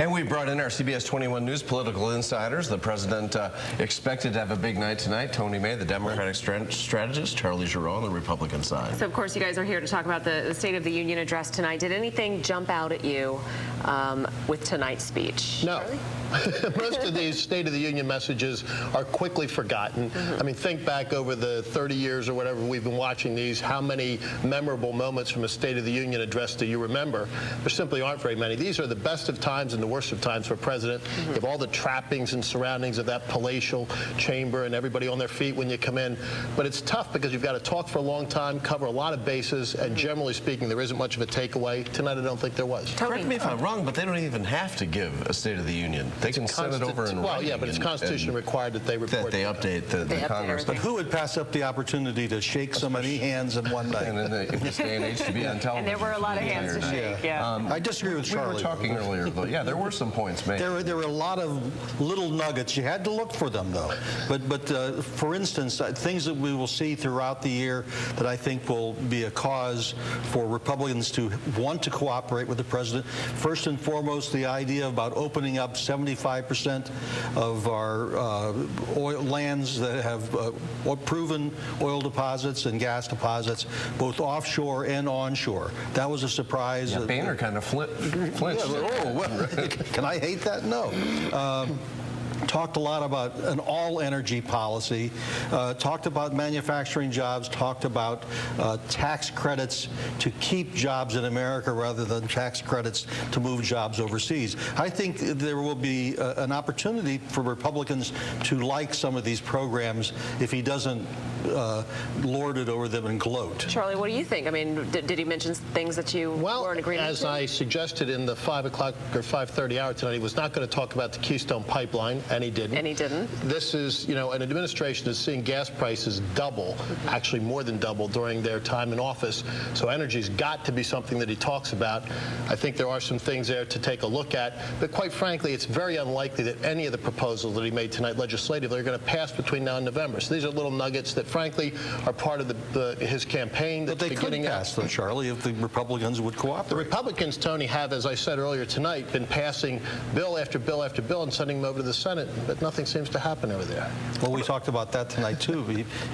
And we brought in our CBS 21 News political insiders. The president expected to have a big night tonight. Tony May, the Democratic strategist, Charlie Giroux on the Republican side. So, of course, you guys are here to talk about the State of the Union address tonight. Did anything jump out at you with tonight's speech? No. Most of these State of the Union messages are quickly forgotten. I mean, think back over the 30 years or whatever we've been watching these. How many memorable moments from a State of the Union address do you remember? There simply aren't very many. These are the best of times and the worst of times for a president. You have all the trappings and surroundings of that palatial chamber and everybody on their feet when you come in. But it's tough because you've got to talk for a long time, cover a lot of bases, and generally speaking, there isn't much of a takeaway. Tonight, I don't think there was. Correct me if I'm wrong, but they don't even have to give a State of the Union. They can send it over in writing. Well, yeah, but it's constitutionally required that they report. That they update the Congress. But who would pass up the opportunity to shake so many hands in one night? And in this day and age, to be on television. And there were a lot of hands to shake, yeah. I disagree with Charlie. We were talking earlier, though. Yeah, there were some points made. There were a lot of little nuggets. You had to look for them, though. But for instance, things that we will see throughout the year that I think will be a cause for Republicans to want to cooperate with the president. First and foremost, the idea about opening up 75% of our oil lands that have proven oil deposits and gas deposits, both offshore and onshore. That was a surprise. Yeah, Boehner kind of flinched. Oh, well, can I hate that? No. Talked a lot about an all-energy policy, talked about manufacturing jobs, talked about tax credits to keep jobs in America rather than tax credits to move jobs overseas. I think there will be an opportunity for Republicans to like some of these programs if he doesn't lord it over them and gloat. Charlie, what do you think? I mean, did he mention things that you were in agreement with? Well, as I suggested in the 5 o'clock or 5:30 hour tonight, he was not going to talk about the Keystone Pipeline, and he didn't. And he didn't. This is, you know, an administration is seeing gas prices double, actually more than double during their time in office. So energy's got to be something that he talks about. I think there are some things there to take a look at. But quite frankly, it's very unlikely that any of the proposals that he made tonight legislatively are going to pass between now and November. So these are little nuggets that, frankly, are part of his campaign. But they could pass, though, Charlie, if the Republicans would cooperate. The Republicans, Tony, have, as I said earlier tonight, been passing bill after bill after bill and sending them over to the Senate. But nothing seems to happen over there. Well, we talked about that tonight, too.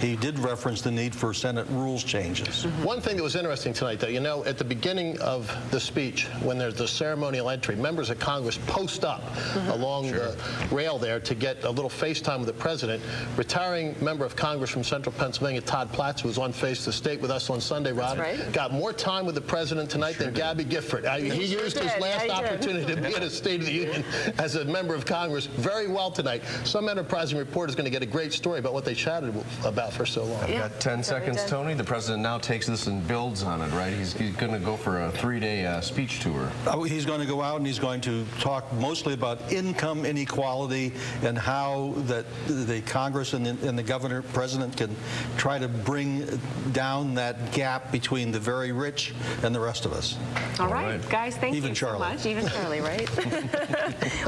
He did reference the need for Senate rules changes. One thing that was interesting tonight, though, you know, at the beginning of the speech, when there's the ceremonial entry, members of Congress post up along the rail there to get a little FaceTime with the president. Retiring member of Congress from Central Pennsylvania, Todd Platts, who was on Face the State with us on Sunday, Rob, got more time with the president tonight than Gabby Gifford. He used his last opportunity to be at a State of the Union as a member of Congress very well tonight. Some enterprising reporter is going to get a great story about what they chatted about for so long. I've got 10 seconds, Tony. The president now takes this and builds on it, right? He's going to go for a 3-day speech tour. He's going to go out and he's going to talk mostly about income inequality and how that the Congress and the governor, president can try to bring down that gap between the very rich and the rest of us. All right, guys, thank you so much. Even Charlie, right?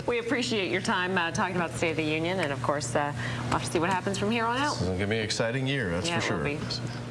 We appreciate your time talking about the State of the Union, and of course, we'll have to see what happens from here on out. It's going to be an exciting year, that's for sure. It will be.